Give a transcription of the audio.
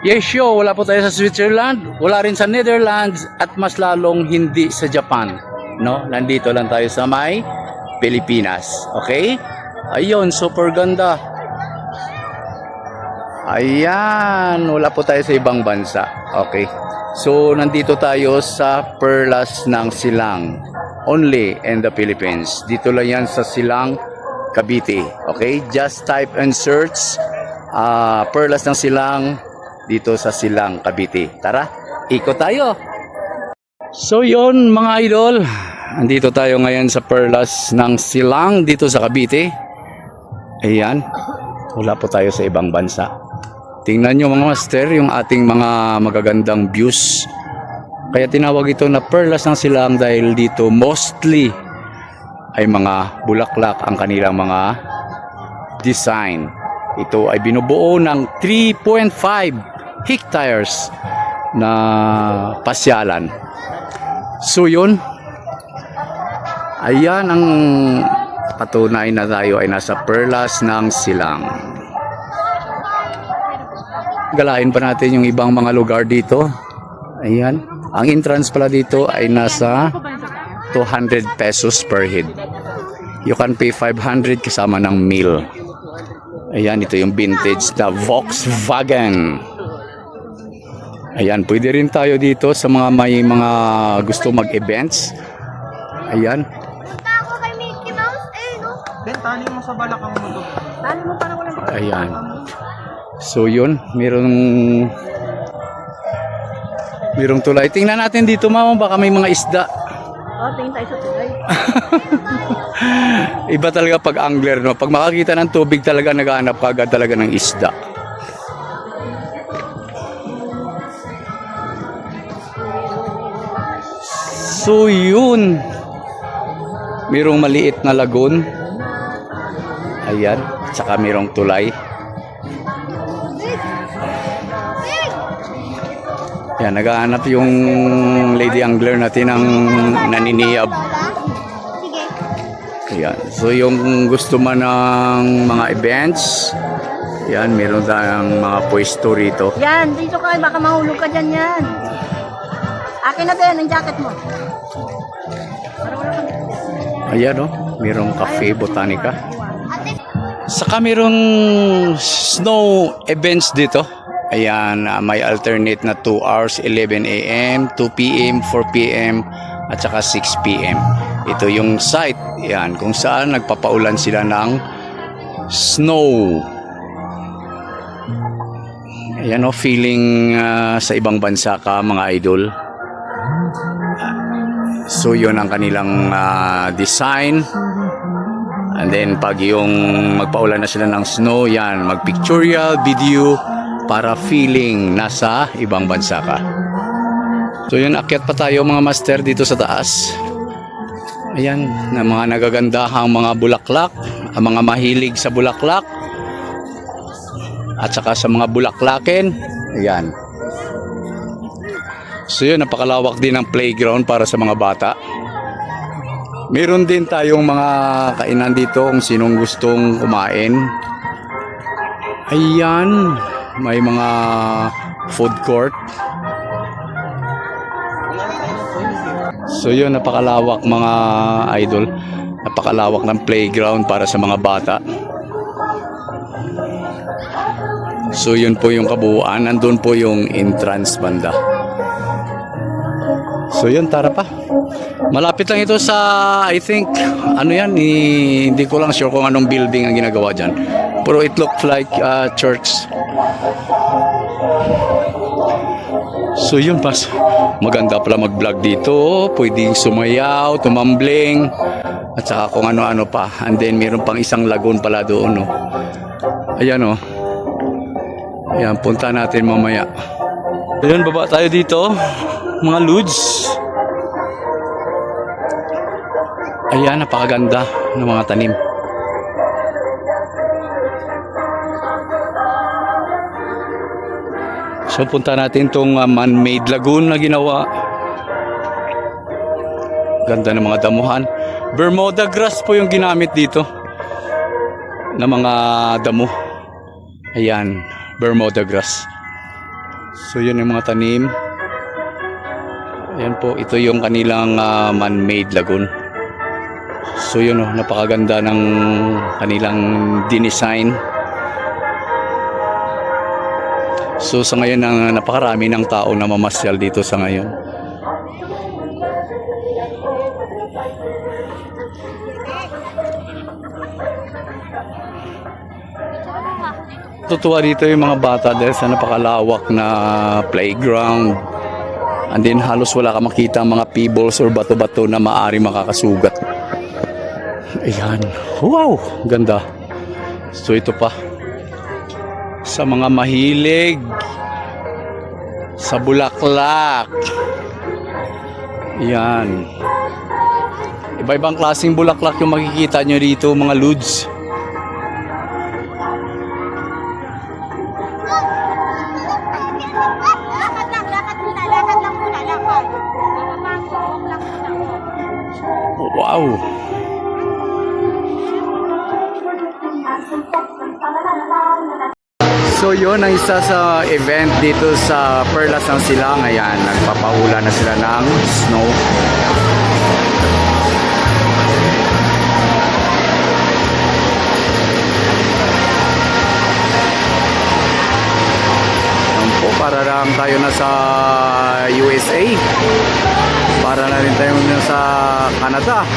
Yes, yo, wala po tayo sa Switzerland, wala rin sa Netherlands, at mas lalong hindi sa Japan. No? Nandito lang tayo sa may Pilipinas. Okay? Ayun, super ganda. Ayan, wala po tayo sa ibang bansa. Okay. So, nandito tayo sa Perlas ng Silang. Only in the Philippines. Dito lang yan sa Silang, Cavite. Okay? Just type and search Perlas ng Silang dito sa Silang, Cavite. Tara, ikot tayo. So yun mga idol, andito tayo ngayon sa Perlas ng Silang dito sa Cavite. Ayan, wala po tayo sa ibang bansa. Tingnan nyo mga master yung ating mga magagandang views. Kaya tinawag ito na Perlas ng Silang dahil dito mostly ay mga bulaklak ang kanilang mga design. Ito ay binubuo ng 3.5 hectares na pasyalan. So yun, ayan ang patunay na tayo ay nasa Perlas ng Silang. Galahin pa natin yung ibang mga lugar dito. Ayan, ang entrance pala dito ay nasa 200 pesos per head. You can pay 500 kasama ng meal. Ayan, ito yung vintage na Volkswagen. Ayan, pwede rin tayo dito sa mga may mga gusto mag-events. Ayan. Ako kay Mickey Mouse, no? Ben, tali mo sa balakang mo to. Tali mo para walang bakit. Ayan. So yun, merong tulay. Tingnan natin dito, mama, baka may mga isda. Tingin tayo sa tulay. Iba talaga pag angler, no? Pag makakita ng tubig talaga, naghahanap ka agad talaga ng isda. So yun, merong maliit na lagoon. Ayan, tsaka merong tulay. Ayan, naghahanap yung lady angler natin ng naniniyab. Sige. Ayan, so yung gusto man ng mga events, yan, meron tayong mga pwesto rito. Yan, dito ka, baka mahulog ka dyan yan. Akin na din, ang jacket mo. Para wala kang... Ayan o, merong cafe botanica. Saka merong snow events dito. Ayan, may alternate na 2 hours, 11 a.m., 2 p.m., 4 p.m., at saka 6 p.m. Ito yung site, yan, kung saan nagpapaulan sila ng snow. Ayan o, feeling sa ibang bansa ka mga idol. So yun ang kanilang design. And then pag yung magpaulan na sila ng snow, yan, mag-pictorial video para feeling nasa ibang bansa ka. So yun, akyat pa tayo mga master dito sa taas. Ayan, na mga nagagandahang mga bulaklak, ang mga mahilig sa bulaklak, at saka sa mga bulaklakin. Ayan. So yun, napakalawak din ang playground para sa mga bata. Meron din tayong mga kainan dito kung sinong gustong kumain. Ayan, may mga food court. So yun, napakalawak mga idol. Napakalawak ng playground para sa mga bata. So yun po yung kabuuan. Nandun po yung entrance banda. So yun, tara pa. Malapit lang ito sa, I think, ano yan, hindi ko lang sure kung anong building ang ginagawa dyan. Pero it looked like church. So yun, mas maganda pala mag-vlog dito. Pwedeng sumayaw, tumambling, at saka kung ano-ano pa. And then meron pang isang lagoon pala doon, no? Ayan, no? Ayan, punta natin mamaya. Ayan, baba tayo dito, mga lods. Ayan, napakaganda ng mga tanim. So punta natin tong man-made lagoon na ginawa. Ganda ng mga damuhan. Bermuda grass po yung ginamit dito na mga damo. Ayan, Bermuda grass. So yun yung mga tanim. Ayan po, ito yung kanilang man-made lagoon. So yun oh, napakaganda ng kanilang dinesign. So sa ngayon napakarami ng tao na mamasyal dito sa ngayon. Tutuwa dito yung mga bata dahil sa napakalawak na playground. And then halos wala ka makita mga pebbles or bato-bato na maaari makakasugat. Ayan. Wow! Ganda. So ito pa. Sa mga mahilig sa bulaklak. Ayan. Iba-ibang klaseng bulaklak yung makikita nyo dito mga lods. Lakad lang muna, lakad. Bababangko lang muna. Wow! So yun ang isa sa event dito sa Perlas ng Silang. Ayan, nagpapahula na sila ng snow. Ayan po, para lang tayo na sa USA. Para na rin tayo na sa Canada.